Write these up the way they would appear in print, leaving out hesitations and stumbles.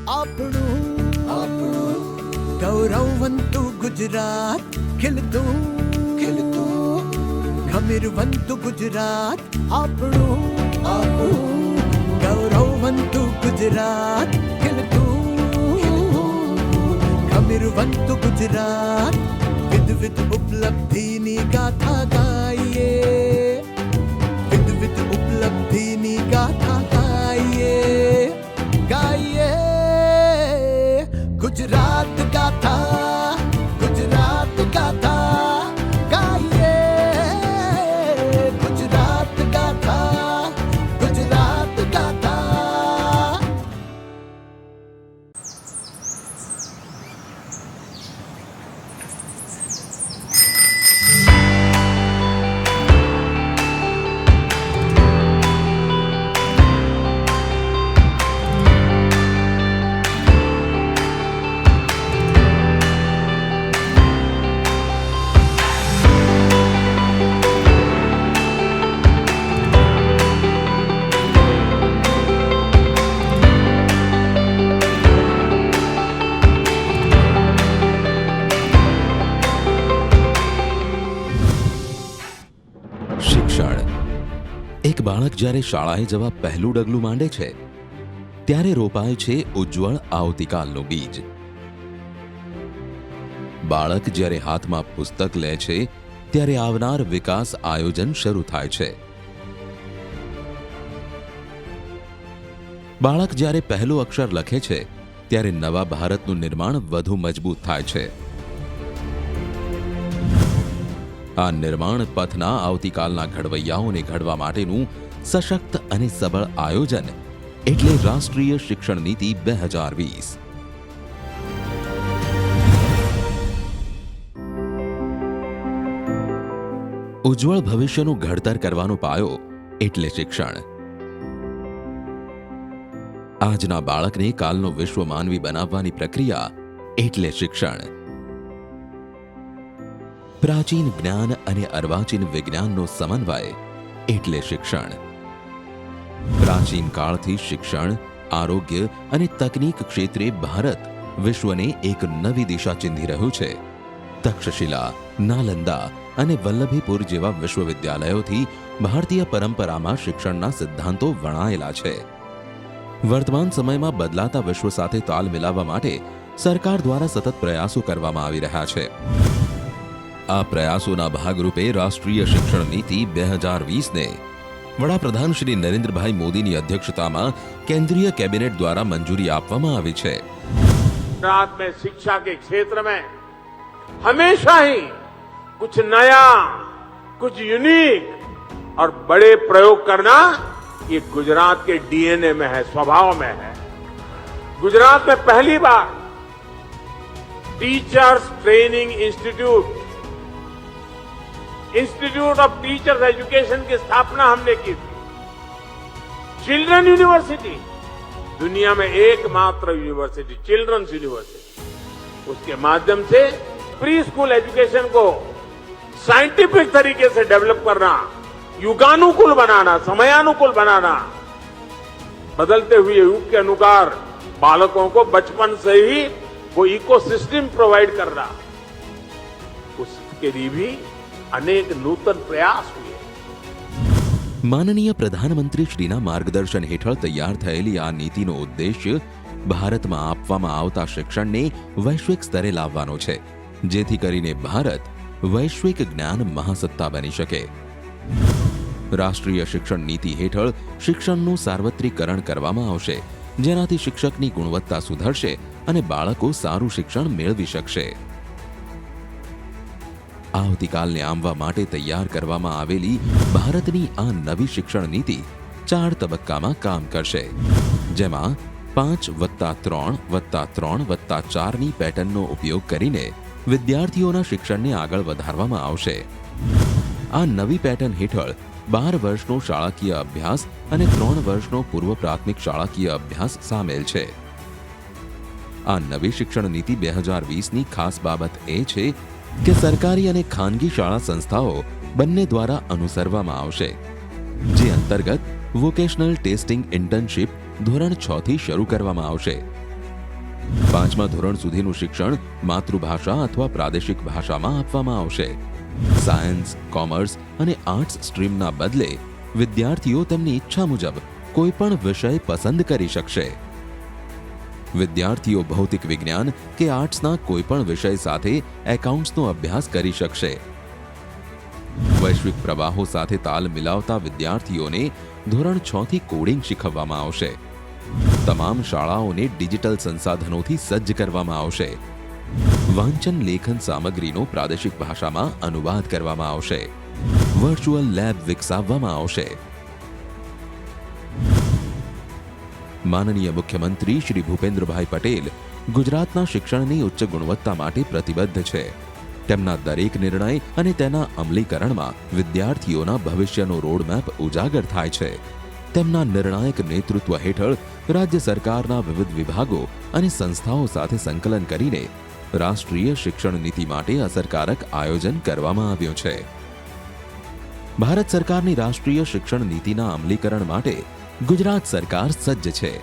આપણું ગૌરવવંતુ ગુજરાત, ખીલતું ખમીરવંતુ ગુજરાત, આપણું ગૌરવવંતુ ગુજરાત, ખીલતું ખમીરવંતુ ગુજરાત, વિવિધ ઉપલબ્ધિની ગાથા ગાઈએ, વિવિધ ઉપલબ્ધિની ગાથા ગાઈએ, ગાઈએ ગુજરાત ગાથા, ગુજરાત ગાથા ગાઈએ, ગુજરાત ગાથા, ગુજરાત ગાથા. એક બાળક જ્યારે શાળાએ જવા પહેલું ડગલું માંડે છે ત્યારે રોપાય છે ઉજ્જવળ આવતીકાલનું બીજ. બાળક જ્યારે હાથમાં પુસ્તક લે છે ત્યારે આવનાર વિકાસ આયોજન શરૂ થાય છે. બાળક જ્યારે પહેલું અક્ષર લખે છે ત્યારે નવા ભારતનું નિર્માણ વધુ મજબૂત થાય છે. આ નિર્માણ પથના આવતીકાલના ઘડવૈયાઓને ઘડવા માટેનું સશક્ત અને સબળ આયોજન એટલે રાષ્ટ્રીય શિક્ષણ નીતિ 2020. ઉજ્જવળ ભવિષ્યનું ઘડતર કરવાનો પાયો એટલે શિક્ષણ. આજના બાળકને કાલનો વિશ્વ માનવી બનાવવાની પ્રક્રિયા એટલે શિક્ષણ. પ્રાચીન જ્ઞાન અને અર્વાચીન વિજ્ઞાનનો સમન્વય એટલે શિક્ષણ. પ્રાચીન કાળથી શિક્ષણ, આરોગ્ય અને તકનીક ક્ષેત્રે ભારત વિશ્વને એક નવી દિશા ચીંધી રહ્યું છે. તક્ષશિલા, નાલંદા અને વલ્લભીપુર જેવા વિશ્વવિદ્યાલયોથી ભારતીય પરંપરામાં શિક્ષણના સિદ્ધાંતો વણાયેલા છે. વર્તમાન સમયમાં બદલાતા વિશ્વ સાથે તાલ મિલાવવા માટે સરકાર દ્વારા સતત પ્રયાસો કરવામાં આવી રહ્યા છે. આ પ્રયાસોના ભાગરૂપે રાષ્ટ્રીય શિક્ષણ નીતિ 2020ને વડાપ્રધાન શ્રી નરેન્દ્રભાઈ મોદીની અધ્યક્ષતામાં કેન્દ્રીય કેબિનેટ દ્વારા મંજૂરી આપવામાં આવી છે. गुजरात में शिक्षा के क्षेत्र में हमेशा ही कुछ नया, कुछ यूनिक और बड़े प्रयोग करना ये गुजरात के डीएनए में है, स्वभाव में है. गुजरात में पहली बार teachers training institute of teachers education की स्थापना हमने की थी. चिल्ड्रन यूनिवर्सिटी, दुनिया में एकमात्र यूनिवर्सिटी, चिल्ड्रंस यूनिवर्सिटी. उसके माध्यम से प्री स्कूल एजुकेशन को साइंटिफिक तरीके से डेवलप करना, युगानुकूल बनाना, समयानुकूल बनाना, बदलते हुए युग के अनुसार बालकों को बचपन से ही वो इकोसिस्टम प्रोवाइड करना, उसके लिए भी अनेक नूतन प्रयास हुए. માનનીય પ્રધાનમંત્રી શ્રીના માર્ગદર્શન હેઠળ તૈયાર થયેલી આ નીતિનો ઉદ્દેશ્ય ભારતમાં આપવામાં આવતા શિક્ષણને વૈશ્વિક સ્તરે લાવવાનો છે, જેથી કરીને ભારત વૈશ્વિક જ્ઞાન મહાસત્તા બની શકે. રાષ્ટ્રીય શિક્ષણ નીતિ હેઠળ શિક્ષણનું સાર્વત્રિકરણ કરવામાં આવશે, જેનાથી શિક્ષકની ગુણવત્તા સુધરશે અને બાળકો સારું શિક્ષણ મેળવી શકશે. આવતીકાલને આંબવા માટે તૈયાર કરવામાં આવેલી ભારતની આ નવી શિક્ષણ નીતિ 4 તબક્કામાં કામ કરશે, જેમાં 5+3+3+4ની પેટર્નનો ઉપયોગ કરીને વિદ્યાર્થીઓના શિક્ષણને આગળ વધારવામાં આવશે. આ નવી પેટર્ન હેઠળ 12 વર્ષનો શાળાકીય અભ્યાસ અને 3 વર્ષનો પૂર્વ પ્રાથમિક શાળાકીય અભ્યાસ સામેલ છે. આ નવી શિક્ષણ નીતિ 2020ની ખાસ બાબત એ છે કે સરકારી અને ખાનગી શાળા સંસ્થાઓ બંને દ્વારા અનુસરવામાં આવશે, જે અંતર્ગત વોકેશનલ ટેસ્ટિંગ ઇન્ટર્નશીપ ધોરણ 6 થી શરૂ કરવામાં આવશે. પાંચમા ધોરણ સુધીનું શિક્ષણ માતૃભાષા અથવા પ્રાદેશિક ભાષામાં આપવામાં આવશે. સાયન્સ, કોમર્સ અને આર્ટ્સ સ્ટ્રીમના બદલે વિદ્યાર્થીઓ તેમની ઈચ્છા મુજબ કોઈ પણ વિષય પસંદ કરી શકશે. વિદ્યાર્થીઓ ભૌતિક વિજ્ઞાન કે આર્ટ્સના કોઈ પણ વિષય સાથે એકાઉન્ટ્સનો અભ્યાસ કરી શકશે. વૈશ્વિક પ્રવાહો સાથે તાલ મિલાવતા વિદ્યાર્થીઓને ધોરણ 6 થી કોડિંગ શીખવવામાં આવશે. તમામ શાળાઓને ડિજિટલ સંસાધનોથી સજ્જ કરવામાં આવશે. વાંચન લેખન સામગ્રીનો પ્રાદેશિક ભાષામાં અનુવાદ કરવામાં આવશે. વર્ચ્યુઅલ લેબ વિકસાવવામાં આવશે. માનનીય મુખ્યમંત્રી શ્રી ભૂપેન્દ્રભાઈ પટેલ ગુજરાતના શિક્ષણની ઉચ્ચ ગુણવત્તા માટે પ્રતિબદ્ધ છે. તેમના દરેક નિર્ણય અને તેના અમલીકરણમાં વિદ્યાર્થીઓના ભવિષ્યનો રોડમેપ ઉજાગર થાય છે. તેમના નિર્ણાયક નેતૃત્વ હેઠળ રાજ્ય સરકારના વિવિધ વિભાગો અને સંસ્થાઓ સાથે સંકલન કરીને રાષ્ટ્રીય શિક્ષણ નીતિ માટે અસરકારક આયોજન કરવામાં આવ્યું છે. ભારત સરકારની રાષ્ટ્રીય શિક્ષણ નીતિના અમલીકરણ માટે ગુજરાત સરકાર સજ્જ છે.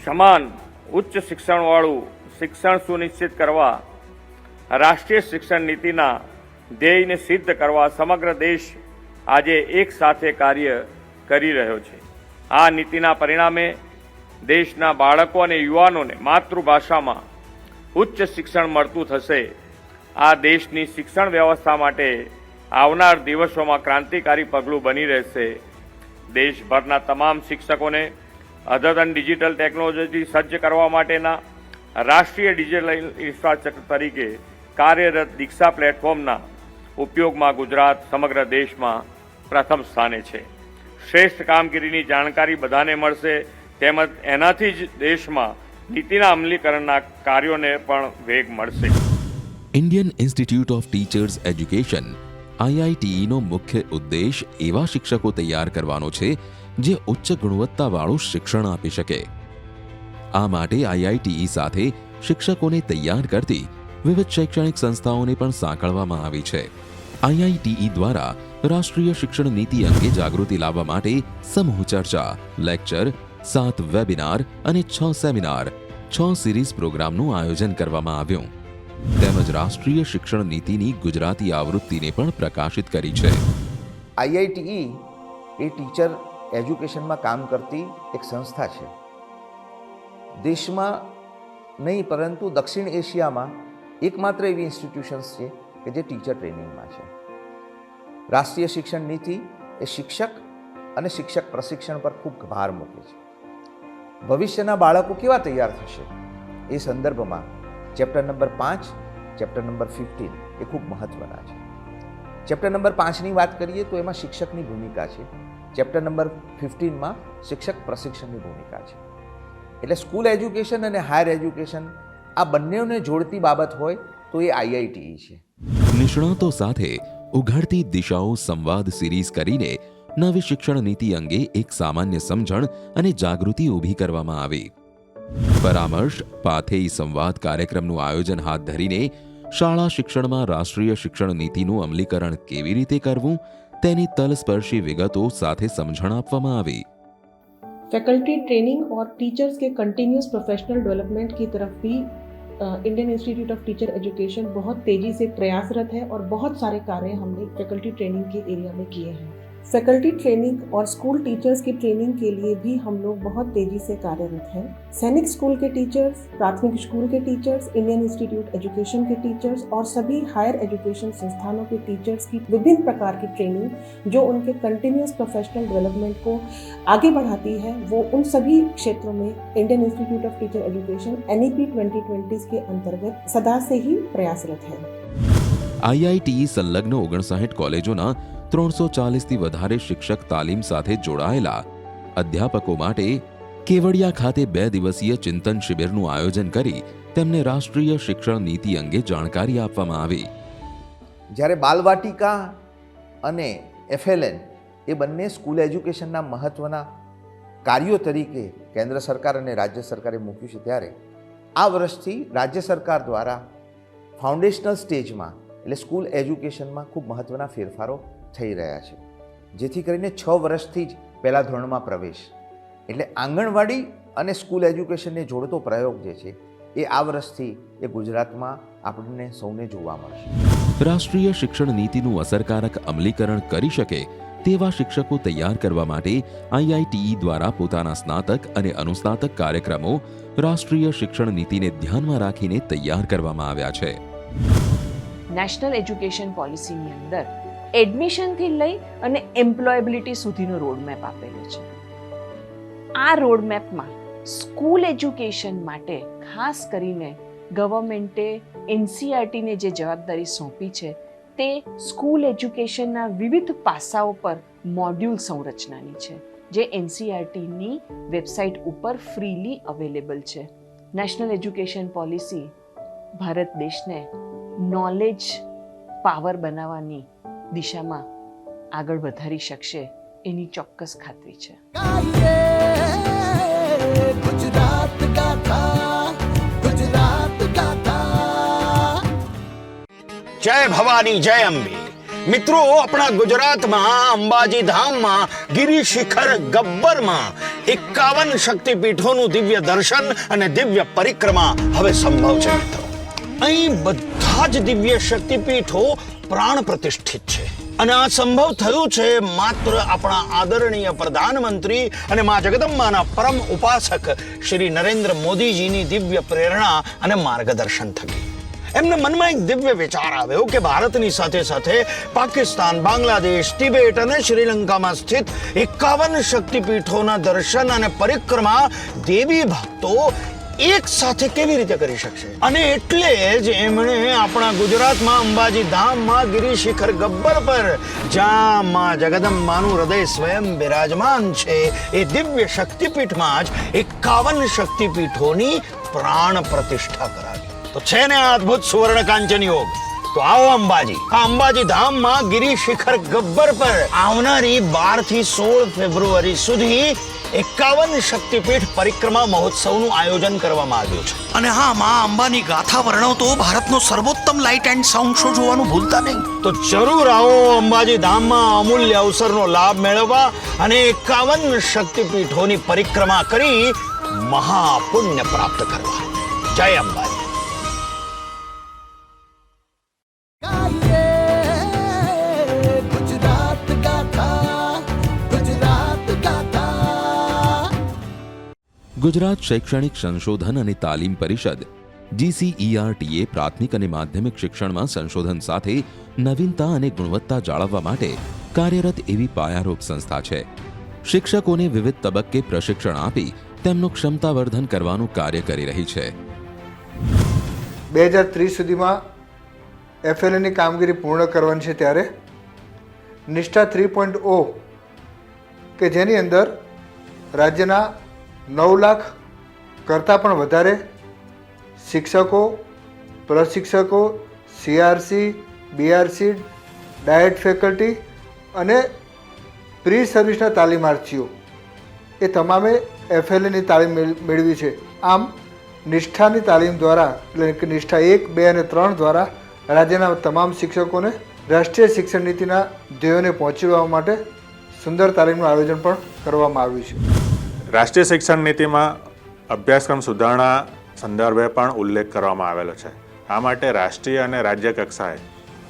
સમાન ઉચ્ચ શિક્ષણવાળું શિક્ષણ સુનિશ્ચિત કરવા રાષ્ટ્રીય શિક્ષણ નીતિના ધ્યેયને સિદ્ધ કરવા સમગ્ર દેશ આજે એક સાથે કાર્ય કરી રહ્યો છે. આ નીતિના પરિણામે દેશના બાળકો અને યુવાનોને માતૃભાષામાં ઉચ્ચ શિક્ષણ મળતું થશે. આ દેશની શિક્ષણ વ્યવસ્થા માટે આવનાર દિવસોમાં ક્રાંતિકારી પગલું બની રહેશે. દેશભરના તમામ શિક્ષકોને અદ્યતન ડિજિટલ ટેકનોલોજીથી સજ્જ કરવા માટેના રાષ્ટ્રીય ડિજિટલ ઇન્ફ્રાસ્ટ્રક્ચર તરીકે કાર્યરત દીક્ષા પ્લેટફોર્મના ઉપયોગમાં ગુજરાત સમગ્ર દેશમાં પ્રથમ સ્થાને છે. શ્રેષ્ઠ કામગીરીની જાણકારી બધાને મળશે તેમજ એનાથી જ દેશમાં નીતિના અમલીકરણના કાર્યોને પણ વેગ મળશે. Indian institute of teachers education IITE નો મુખ્ય ઉદ્દેશ એવા શિક્ષકો તૈયાર કરવાનો છે જે ઉચ્ચ ગુણવત્તાવાળું શિક્ષણ આપી શકે. આ માટે IITE સાથે શિક્ષકોને તૈયાર કરતી વિવિધ શૈક્ષણિક સંસ્થાઓને પણ સાંકળવામાં આવી છે. IITE દ્વારા રાષ્ટ્રીય શિક્ષણ નીતિ અંગે જાગૃતિ લાવવા માટે સમૂહ ચર્ચા, લેક્ચર, 7 વેબિનાર અને 6 સેમિનાર, 6 સિરીઝ પ્રોગ્રામનું આયોજન કરવામાં આવ્યું. તેમજ રાષ્ટ્રીય શિક્ષણ નીતિની ગુજરાતી આવૃત્તિને પણ પ્રકાશિત કરી છે. IITE એ ટીચર એજ્યુકેશનમાં કામ કરતી એક સંસ્થા છે. દેશમાં નહીં પરંતુ દક્ષિણ એશિયામાં એકમાત્ર એવી ઇન્સ્ટિટ્યુશન્સ છે કે જે ટીચર ટ્રેનિંગમાં છે. રાષ્ટ્રીય શિક્ષણ નીતિ એ શિક્ષક અને શિક્ષક પ્રશિક્ષણ પર ખૂબ ભાર મૂકે છે. ભવિષ્યના બાળકો કેવા તૈયાર થશે એ સંદર્ભમાં ચેપ્ટર નંબર 5, ચેપ્ટર નંબર 15 એ ખૂબ મહત્વના છે. ચેપ્ટર નંબર 5ની વાત કરીએ તો એમાં શિક્ષકની ભૂમિકા છે. ચેપ્ટર નંબર 15માં શિક્ષક પ્રશિક્ષણની ભૂમિકા છે. એટલે સ્કૂલ એજ્યુકેશન અને હાયર એજ્યુકેશન આ બંનેને જોડતી બાબત હોય તો એ IITE છે. નિષ્ણાતો સાથે ઉઘાડતી દિશાઓ સંવાદ સિરીઝ કરીને નવી શિક્ષણ નીતિ અંગે એક સામાન્ય સમજણ અને જાગૃતિ ઊભી કરવામાં આવી. પરામર્શ પાથેય સંવાદ કાર્યક્રમનું આયોજન હાથ ધરીને શાળા શિક્ષણમાં રાષ્ટ્રીય શિક્ષણ નીતિનું અમલીકરણ કેવી રીતે કરવું તેની તલસ્પર્શી વિગતો સાથે સમજણ આપવામાં આવી. फैकल्टी ट्रेनिंग और टीचर्स के कंटिन्यूस प्रोफेशनल डेवलपमेंट की तरफ भी Indian institute of teacher education बहुत तेज़ी से प्रयासरत है और बहुत सारे कार्य हमने फैकल्टी ट्रेनिंग के एरिया में किए हैं. फैकल्टी ट्रेनिंग और स्कूल टीचर्स की ट्रेनिंग के लिए भी हम लोग बहुत तेज़ी से कार्यरत हैं. सैनिक स्कूल के टीचर्स, प्राथमिक स्कूल के टीचर्स, इंडियन इंस्टीट्यूट एजुकेशन के टीचर्स और सभी हायर एजुकेशन संस्थानों के टीचर्स की विभिन्न प्रकार की ट्रेनिंग जो उनके कंटिन्यूस प्रोफेशनल डेवलपमेंट को आगे बढ़ाती है, वो उन सभी क्षेत्रों में Indian institute of teacher education NEP 2020 के अंतर्गत सदा से ही प्रयासरत है. IITE સંલગ્ન 59 કોલેજોના 340થી વધારે શિક્ષક તાલીમ સાથે જોડાયેલા અધ્યાપકો માટે કેવડિયા ખાતે 2 દિવસીય ચિંતન શિબિરનું આયોજન કરી તેમને રાષ્ટ્રીય શિક્ષણ નીતિ અંગે જાણકારી આપવામાં આવી. જ્યારે બાલવાટિકા અને FLN એ બંને સ્કૂલ એજ્યુકેશનના મહત્ત્વના કાર્યો તરીકે કેન્દ્ર સરકાર અને રાજ્ય સરકારે મૂક્યું છે, ત્યારે આ વર્ષથી રાજ્ય સરકાર દ્વારા ફાઉન્ડેશનલ સ્ટેજમાં એટલે સ્કૂલ એજ્યુકેશનમાં ખૂબ મહત્ત્વના ફેરફારો થઈ રહ્યા છે, જેથી કરીને 6 વર્ષથી જ પહેલા ધોરણમાં પ્રવેશ એટલે આંગણવાડી અને સ્કૂલ એજ્યુકેશનને જોડતો પ્રયોગ જે છે એ આ વર્ષથી એ ગુજરાતમાં આપણને સૌને જોવા મળશે. રાષ્ટ્રીય શિક્ષણ નીતિનું અસરકારક અમલીકરણ કરી શકે તેવા શિક્ષકો તૈયાર કરવા માટે આઈઆઈટીઈ દ્વારા પોતાના સ્નાતક અને અનુસ્નાતક કાર્યક્રમો રાષ્ટ્રીય શિક્ષણ નીતિને ધ્યાનમાં રાખીને તૈયાર કરવામાં આવ્યા છે. નેશનલ એજ્યુકેશન પોલિસીની અંદર એડમિશનથી લઈ અને એમ્પ્લોયેબિલિટી સુધીનો રોડમેપ આપેલો છે. આ રોડમેપમાં સ્કૂલ એજ્યુકેશન માટે ખાસ કરીને ગવર્મેન્ટે એનસીઈઆરટીને જે જવાબદારી સોંપી છે તે સ્કૂલ એજ્યુકેશનના વિવિધ પાસાઓ પર મોડ્યુલ સંરચનાની છે, જે એનસીઈઆરટીની વેબસાઇટ ઉપર ફ્રીલી અવેલેબલ છે. નેશનલ એજ્યુકેશન પોલિસી ભારત દેશને નોલેજ પાવર બનાવવાની દિશામાં આગળ વધારી શકશે એની ચોક્કસ ખાતરી છે. ગાઈએ ગુજરાત ગાથા, ગુજરાત ગાથા. જય ભવાની જય અંબે. મિત્રો, આપણા ગુજરાતમાં અંબાજી ધામમાં ગિરી શિખર ગબ્બરમાં 51 શક્તિપીઠોનું દિવ્ય દર્શન અને દિવ્ય પરિક્રમા હવે સંભવ છે. મિત્રો, અહીં બધા જ દિવ્ય શક્તિપીઠો પ્રાણ પ્રતિષ્ઠિત છે અને આ સંભવ થયું છે માત્ર આપણા આદરણીય પ્રધાનમંત્રી અને મા જગદંબાના પરમ ઉપાસક શ્રી નરેન્દ્ર મોદીજીની દિવ્ય પ્રેરણા અને માર્ગદર્શન થકી. એમને મનમાં એક દિવ્ય વિચાર આવ્યો કે ભારતની સાથે સાથે પાકિસ્તાન, બાંગ્લાદેશ, તિબેટ અને શ્રીલંકામાં સ્થિત 51 શક્તિપીઠોના દર્શન અને પરિક્રમા દેવી ભક્તો એક સાથે કેવી રીતે કરી શકશે. અને એટલે જ એમણે આપણા ગુજરાતમાં અંબાજી ધામમાં ગિરી શિખર ગબ્બર પર, જ્યાં માં જગદંબાનું હૃદય સ્વયં બિરાજમાન છે, એ દિવ્ય શક્તિપીઠમાં જ 51 શક્તિપીઠોની પ્રાણ પ્રતિષ્ઠા કરાવી. તો છે ને આ અદ્ભુત સુવર્ણ કાંચન યોગ. તો આવો અંબાજી. આ અંબાજી ધામમાં ગિરી શિખર ગબ્બર પર આવનારી 12 થી 16 ફેબ્રુઆરી સુધી 51 શક્તિપીઠ પરિક્રમા મહોત્સવનું આયોજન કરવામાં આવ્યું છે. અને હા, માં અંબાની ગાથા વર્ણવતો ભારતનો સર્વોત્તમ લાઇટ એન્ડ સાઉન્ડ શો જોવાનું ભૂલતા નહીં. તો જરૂર આવો અંબાજી ધામમાં અમૂલ્ય અવસરનો લાભ મેળવવા અને 51 શક્તિપીઠોની પરિક્રમા કરી મહાપુણ્ય પ્રાપ્ત કરવા. જય અંબાજી. ગાઈએ ગુજરાત ગાથા, ગુજરાત ગાથા. ગુજરાત શૈક્ષણિક સંશોધન અને તાલીમ પરિષદ GCERTએ પ્રાથમિક અને માધ્યમિક શિક્ષણમાં સંશોધન સાથે નવીનતા અને ગુણવત્તા જાળવવા માટે કાર્યરત એવી પાયારૂપ સંસ્થા છે. શિક્ષકોને વિવિધ તબક્કે પ્રશિક્ષણ આપી તેમનું ક્ષમતાવર્ધન કરવાનું કાર્ય કરી રહી છે. 2030 સુધીમાં FLAની કામગીરી પૂર્ણ કરવાની છે, ત્યારે નિષ્ઠા 3.0 કે જેની અંદર રાજ્યના 9 લાખ કરતાં પણ વધારે શિક્ષકો, પ્રશિક્ષકો, CRC, BRC, ડાયટ ફેકલ્ટી અને પ્રી સર્વિસના તાલીમાર્થીઓ એ તમામે FLAની તાલીમ મેળવી છે. આમ નિષ્ઠાની તાલીમ દ્વારા, એટલે કે નિષ્ઠા 1, 2 અને 3 દ્વારા રાજ્યના તમામ શિક્ષકોને રાષ્ટ્રીય શિક્ષણ નીતિના ધ્યેયોને પહોંચી વળવા માટે સુંદર તાલીમનું આયોજન પણ કરવામાં આવ્યું છે. રાષ્ટ્રીય શિક્ષણ નીતિમાં અભ્યાસક્રમ સુધારણા સંદર્ભે પણ ઉલ્લેખ કરવામાં આવેલો છે. આ માટે રાષ્ટ્રીય અને રાજ્ય કક્ષાએ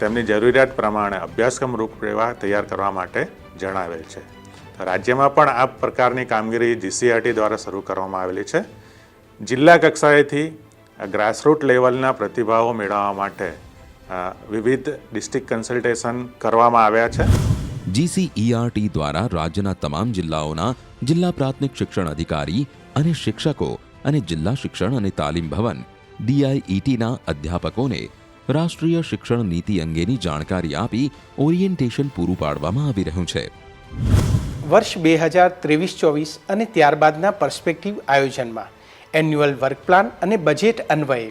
તેમની જરૂરિયાત પ્રમાણે અભ્યાસક્રમ રૂપરેખા તૈયાર કરવા માટે જણાવેલ છે. રાજ્યમાં પણ આ પ્રકારની કામગીરી GCERT દ્વારા શરૂ કરવામાં આવેલી છે. જિલ્લા કક્ષાએથી ગ્રાસરૂટ લેવલના પ્રતિભાવો મેળવવા માટે વિવિધ ડિસ્ટ્રિક્ટ કન્સલ્ટેશન કરવામાં આવ્યા છે. GCERT દ્વારા રાજ્યના તમામ જિલ્લાઓના જિલ્લા પ્રાથમિક શિક્ષણ અધિકારી અને શિક્ષકો અને જિલ્લા શિક્ષણ અને તાલીમ ભવન DIETના અધ્યાપકોને રાષ્ટ્રીય શિક્ષણ નીતિ અંગેની જાણકારી આપી ઓરિએન્ટેશન પૂરું પાડવામાં આવી રહ્યું છે. વર્ષ 2023-24 અને ત્યારબાદના પર્સ્પેક્ટિવ આયોજનમાં એન્યુઅલ વર્ક પ્લાન અને બજેટ અન્વયે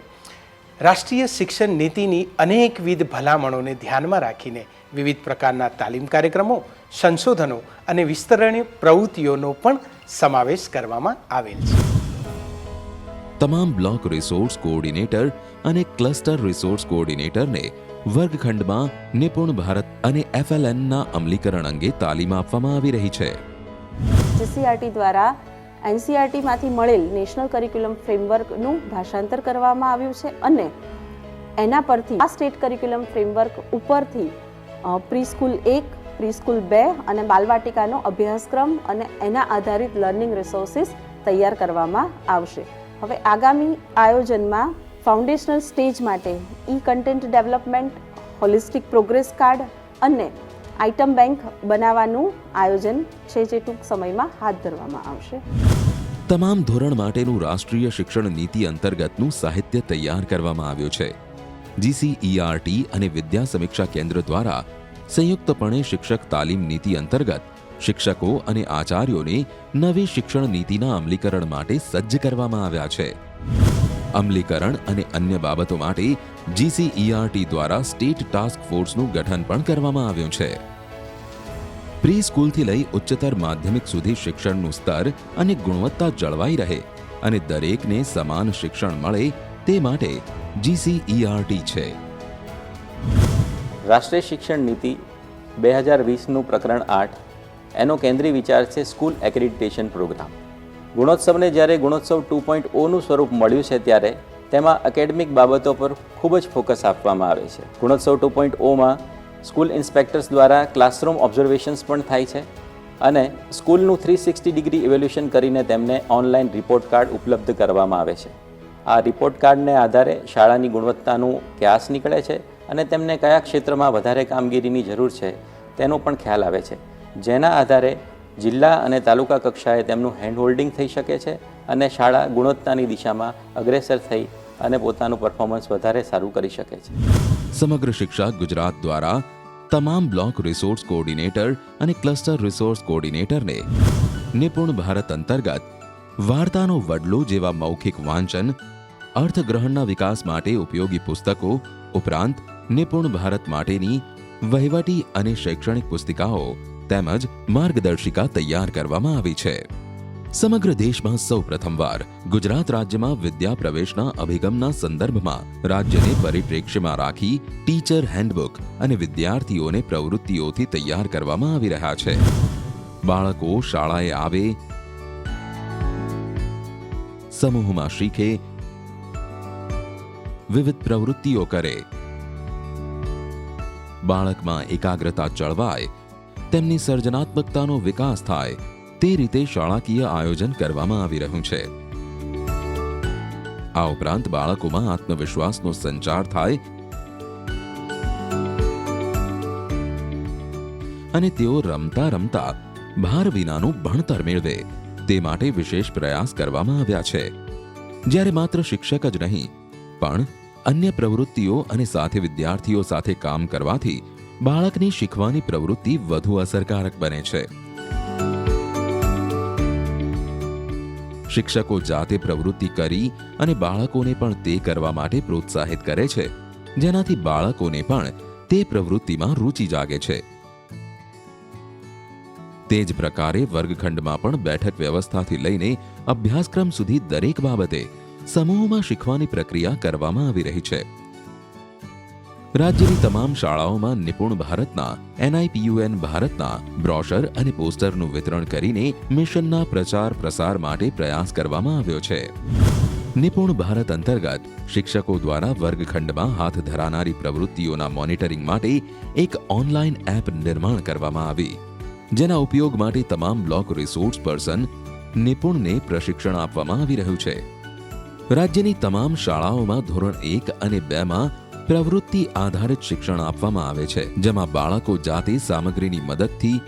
રાષ્ટ્રીય શિક્ષણ નીતિની અનેકવિધ ભલામણોને ધ્યાનમાં રાખીને વિવિધ પ્રકારના તાલીમ કાર્યક્રમો, સંશોધનો અને વિસ્તરણીય પ્રવૃત્તિઓનો પણ સમાવેશ કરવામાં આવેલ છે. તમામ બ્લોક રિસોર્સ કોઓર્ડિનેટર અને ક્લસ્ટર રિસોર્સ કોઓર્ડિનેટરને વર્ગખંડમાં નિપુણ ભારત અને FLNના અમલીકરણ અંગે તાલીમ આપવામાં આવી રહી છે. GCERT દ્વારા એનસીઈઆરટીમાંથી મળેલ નેશનલ કરિક્યુલમ ફ્રેમવર્કનું ભાષાંતર કરવામાં આવ્યું છે અને એના પરથી આ સ્ટેટ કરિક્યુલમ ફ્રેમવર્ક ઉપરથી પ્રી સ્કૂલ 1, પ્રી સ્કૂલ 2 અને બાલવાટિકાનો અભ્યાસક્રમ અને એના આધારિત લર્નિંગ રિસોર્સિસ તૈયાર કરવામાં આવશે. હવે આગામી આયોજનમાં ફાઉન્ડેશનલ સ્ટેજ માટે e content development, holistic progress card અને આઇટમ બેંક બનાવવાનું આયોજન છે, જે ટૂંક સમયમાં હાથ ધરવામાં આવશે. તમામ ધોરણ માટેનું રાષ્ટ્રીય શિક્ષણ નીતિ અંતર્ગતનું સાહિત્ય તૈયાર કરવામાં આવ્યું છે. જીસીઈઆરટી અને વિદ્યા સમીક્ષા કેન્દ્ર દ્વારા સંયુક્તપણે શિક્ષક તાલીમ નીતિ અંતર્ગત શિક્ષકો અને આચાર્યોને નવી શિક્ષણ નીતિના અમલીકરણ માટે સજ્જ કરવામાં આવ્યા છે. અમલીકરણ અને અન્ય બાબતો માટે જીસીઈઆરટી દ્વારા સ્ટેટ ટાસ્ક ફોર્સનું ગઠન પણ કરવામાં આવ્યું છે. પ્રી સ્કૂલથી લઈ ઉચ્ચતર માધ્યમિક સુધી શિક્ષણનું સ્તર અને ગુણવત્તા જળવાઈ રહે અને દરેકને સમાન શિક્ષણ મળે તે માટે જીસીઈઆરટી છે. રાષ્ટ્રીય શિક્ષણ નીતિ 2020નું પ્રકરણ 8 એનો કેન્દ્રીય વિચાર છે સ્કૂલ એક્રેડિટેશન પ્રોગ્રામ. ગુણોત્સવને જ્યારે ગુણોત્સવ 2.0નું સ્વરૂપ મળ્યું છે ત્યારે તેમાં એકેડેમિક બાબતો પર ખૂબ જ ફોકસ આપવામાં આવે છે. ગુણોત્સવ 2.0માં સ્કૂલ ઇન્સ્પેક્ટર્સ દ્વારા ક્લાસરૂમ ઓબ્ઝર્વેશન્સ પણ થાય છે અને સ્કૂલનું 360 ડિગ્રી ઇવેલ્યુશન કરીને તેમને ઓનલાઈન રિપોર્ટ કાર્ડ ઉપલબ્ધ કરવામાં આવે છે. આ રિપોર્ટ કાર્ડને આધારે શાળાની ગુણવત્તાનું ક્યાસ નીકળે છે અને તેમને કયા ક્ષેત્રમાં વધારે કામગીરીની જરૂર છે તેનો પણ ખ્યાલ આવે છે, જેના આધારે જિલ્લા અને તાલુકા કક્ષાએ તેમનું હેન્ડહોલ્ડિંગ થઈ શકે છે અને શાળા ગુણવત્તાની દિશામાં અગ્રેસર થઈ અને પોતાનું પરફોર્મન્સ વધારે સારું કરી શકે છે. સમગ્ર શિક્ષા ગુજરાત દ્વારા તમામ બ્લોક રિસોર્સ કોઓર્ડિનેટર અને ક્લસ્ટર રિસોર્સ કોઓર્ડિનેટરને નિપુણ ભારત અંતર્ગત વાર્તાનો વડલો જેવા મૌખિક વાંચન, અર્થગ્રહણના વિકાસ માટે ઉપયોગી પુસ્તકો ઉપરાંત નિપુણ ભારત માટેની વહીવટી અને શૈક્ષણિક પુસ્તિકાઓ તેમજ માર્ગદર્શિકા તૈયાર કરવામાં આવી છે. સમગ્ર દેશમાં સૌ પ્રથમવાર ગુજરાત રાજ્યમાં વિદ્યા પ્રવેશના અભિગમના સંદર્ભમાં રાજ્યને પરિપ્રેક્ષ્યમાં રાખી ટીચર હેન્ડબુક અને વિદ્યાર્થીઓને પ્રવૃત્તિઓથી તૈયાર કરવામાં આવી રહ્યા છે. બાળકો શાળાએ આવે, સમૂહમાં શીખે, વિવિધ પ્રવૃત્તિઓ કરે, બાળકમાં એકાગ્રતા જળવાય, તેમની સર્જનાત્મકતાનો વિકાસ થાય તે રીતે શાળાકીય આયોજન કરવામાં આવી રહ્યું છે. આ ઉપરાંત બાળકોમાં આત્મવિશ્વાસનો સંચાર થાય અને તેઓ રમતા રમતા ભાર વિનાનું ભણતર મેળવે તે માટે વિશેષ પ્રયાસ કરવામાં આવ્યા છે. જ્યારે માત્ર શિક્ષક જ નહીં પણ અન્ય પ્રવૃત્તિઓ અને સાથે વિદ્યાર્થીઓ સાથે કામ કરવાથી બાળકની શીખવાની પ્રવૃત્તિ વધુ અસરકારક બને છે. શિક્ષકો જાતે પ્રવૃત્તિ કરી અને બાળકોને પણ તે કરવા માટે પ્રોત્સાહિત કરે છે, જેનાથી બાળકોને પણ તે પ્રવૃત્તિમાં રુચિ જાગે છે. તે જ પ્રકારે વર્ગખંડમાં પણ બેઠક વ્યવસ્થાથી લઈને અભ્યાસક્રમ સુધી દરેક બાબતે સમૂહમાં શીખવાની પ્રક્રિયા કરવામાં આવી રહી છે. રાજ્યની તમામ શાળાઓમાં નિપુણ ભારતના NIPUN ભારતના બ્રોશર અને પોસ્ટરનું વિતરણ કરીને મિશનના પ્રચાર પ્રસાર માટે પ્રયાસ કરવામાં આવ્યો છે. નિપુણ ભારત અંતર્ગત શિક્ષકો દ્વારા વર્ગખંડમાં હાથ ધરાનારી પ્રવૃત્તિઓના મોનિટરિંગ માટે એક ઓનલાઈન એપ નિર્માણ કરવામાં આવી, જેના ઉપયોગ માટે તમામ બ્લોક રિસોર્સ પર્સન નિપુણને પ્રશિક્ષણ આપવામાં આવી રહ્યું છે. રાજ્યની તમામ શાળાઓમાં ધોરણ 1 અને 2માં પ્રવૃત્તિ આધારિત શિક્ષણ આપવામાં આવે છે, જેમાં બાળકો જાતે સામગ્રીની મદદથી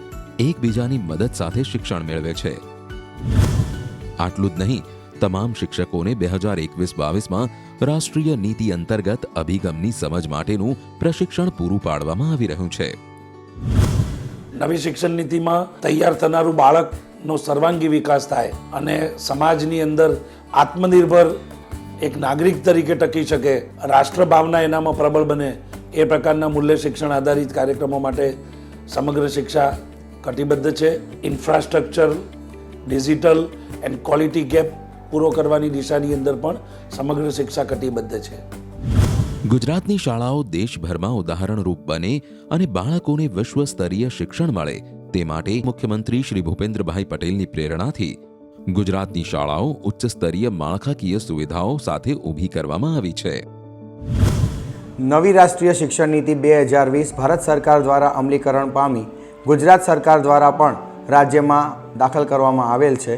એકબીજાની મદદ સાથે શિક્ષણ મેળવે છે. આટલું જ નહીં, તમામ શિક્ષકોને 2021-22માં રાષ્ટ્રીય નીતિ અંતર્ગત અભિગમની સમજ માટેનું પ્રશિક્ષણ પૂરું પાડવામાં આવી રહ્યું છે. નવી શિક્ષણ નીતિમાં તૈયાર થનારું બાળકનો સર્વાંગી વિકાસ થાય અને સમાજની અંદર આત્મનિર્ભર એક નાગરિક તરીકે ટકી શકે, રાષ્ટ્ર ભાવના એનામાં પ્રબળ બને, એ પ્રકારના મૂલ્ય શિક્ષણ આધારિત કાર્યક્રમો માટે સમગ્ર શિક્ષા કટિબદ્ધ છે. Infrastructure, digital and quality gap પૂરો કરવાની દિશાની અંદર પણ સમગ્ર શિક્ષા કટિબદ્ધ છે. ગુજરાતની શાળાઓ દેશભરમાં ઉદાહરણરૂપ બને અને બાળકોને વિશ્વ સ્તરીય શિક્ષણ મળે તે માટે મુખ્યમંત્રી શ્રી ભૂપેન્દ્રભાઈ પટેલની પ્રેરણાથી ગુજરાતની શાળાઓ ઉચ્ચ સ્તરીય માળખાકીય સુવિધાઓ સાથે ઊભી કરવામાં આવી છે. નવી રાષ્ટ્રીય શિક્ષણ નીતિ 2020 ભારત સરકાર દ્વારા અમલીકરણ પામી ગુજરાત સરકાર દ્વારા પણ રાજ્યમાં દાખલ કરવામાં આવેલ છે.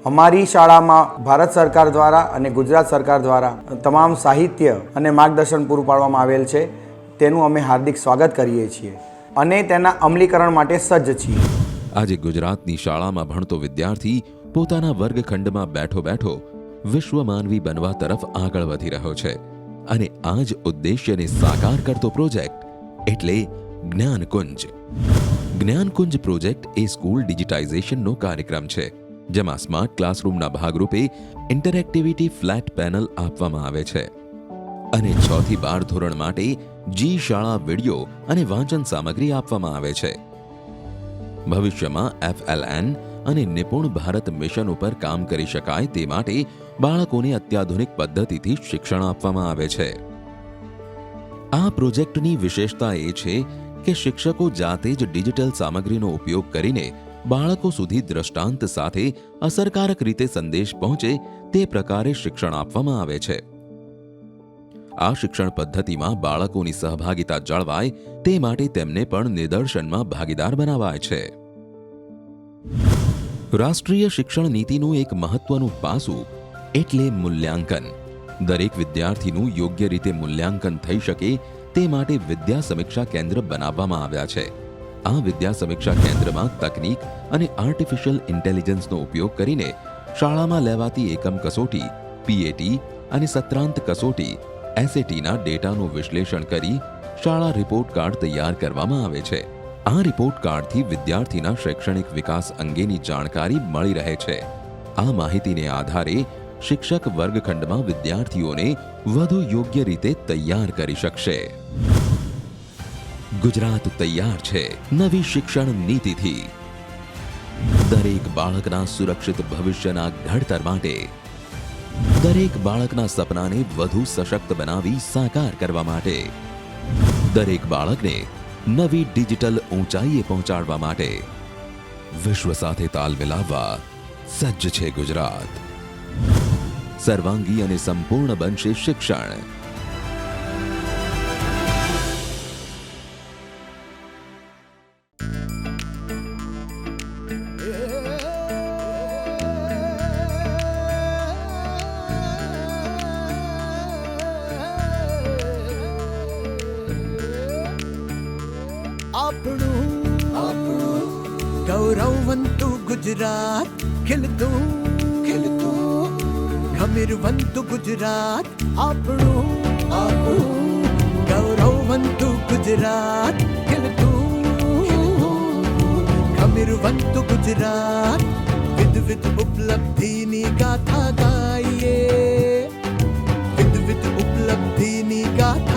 અમારી શાળામાં ભારત સરકાર દ્વારા અને ગુજરાત સરકાર દ્વારા તમામ સાહિત્ય અને માર્ગદર્શન પૂરું પાડવામાં આવેલ છે. તેનું અમે હાર્દિક સ્વાગત કરીએ છીએ અને તેના અમલીકરણ માટે સજ્જ છીએ. આજે ગુજરાતની શાળામાં ભણતો વિદ્યાર્થી પોતાના વર્ગખંડમાં બેઠો બેઠો વિશ્વમાનવી બનવા તરફ આગળ વધી રહ્યો છે અને આ જ ઉદ્દેશ્યને સાકાર કરતો પ્રોજેક્ટ એટલે જ્ઞાનકુંજ. જ્ઞાનકુંજ પ્રોજેક્ટ એ સ્કૂલ ડિજિટાઇઝેશનનો કાર્યક્રમ છે, જેમાં સ્માર્ટ ક્લાસરૂમના ભાગરૂપે ઇન્ટરેક્ટિવિટી ફ્લેટ પેનલ આપવામાં આવે છે અને 6 થી 12 ધોરણ માટે જી શાળા વિડીયો અને વાંચન સામગ્રી આપવામાં આવે છે. ભવિષ્યમાં FLN અને નિપુણ ભારત મિશન ઉપર કામ કરી શકાય તે માટે બાળકોને અત્યાધુનિક પદ્ધતિથી શિક્ષણ આપવામાં આવે છે. આ પ્રોજેક્ટની વિશેષતા એ છે કે શિક્ષકો જાતે જ ડિજિટલ સામગ્રીનો ઉપયોગ કરીને બાળકો સુધી દ્રષ્ટાંત સાથે અસરકારક રીતે સંદેશ પહોંચે તે પ્રકારે શિક્ષણ આપવામાં આવે છે. આ શિક્ષણ પદ્ધતિમાં બાળકોની સહભાગિતા જળવાય તે માટે તેમને પણ નિદર્શનમાં ભાગીદાર બનાવાય છે. રાષ્ટ્રીય શિક્ષણ નીતિનું એક મહત્વનું પાસું એટલે મૂલ્યાંકન. દરેક વિદ્યાર્થીનું યોગ્ય રીતે મૂલ્યાંકન થઈ શકે તે માટે વિદ્યા સમીક્ષા કેન્દ્ર બનાવવામાં આવ્યા છે. આ વિદ્યા સમીક્ષા કેન્દ્રમાં તકનીક અને આર્ટિફિશિયલ ઇન્ટેલિજન્સનો ઉપયોગ કરીને શાળામાં લેવાતી એકમ કસોટી, PAT અને સત્રાંત કસોટી SATના ડેટાનું વિશ્લેષણ કરી શાળા રિપોર્ટ કાર્ડ તૈયાર કરવામાં આવે છે. આ રિપોર્ટ કાર્ડથી વિદ્યાર્થીના શૈક્ષણિક વિકાસ અંગેની જાણકારી મળી રહે છે. આ માહિતીને આધારે શિક્ષક વર્ગખંડમાં વિદ્યાર્થીઓને વધુ યોગ્ય રીતે તૈયાર કરી શકશે. ગુજરાત તૈયાર છે નવી શિક્ષણ નીતિથી. દરેક બાળકના સુરક્ષિત ભવિષ્યના ઘડતર માટે, દરેક બાળકના સપનાને વધુ સશક્ત બનાવી સાકાર કરવા માટે, દરેક બાળકને નવી ડિજિટલ ઊંચાઈએ પહોંચાડવા માટે વિશ્વ સાથે તાલ મિલાવવા સજ્જ છે ગુજરાત. સર્વાંગી અને સંપૂર્ણ બનશે શિક્ષણ. આપણું ગૌરવવંતુ ગુજરાત ખીલતું ગમીરવંતુ ગુજરાત આપણું ગૌરવવંતુ ગુજરાત ખીલતું ગમીરવંતુ ગુજરાત વિધ ઉપલબ્ધિની ગાથા ગાઈએ વિધ ઉપલબ્ધિની ગાથા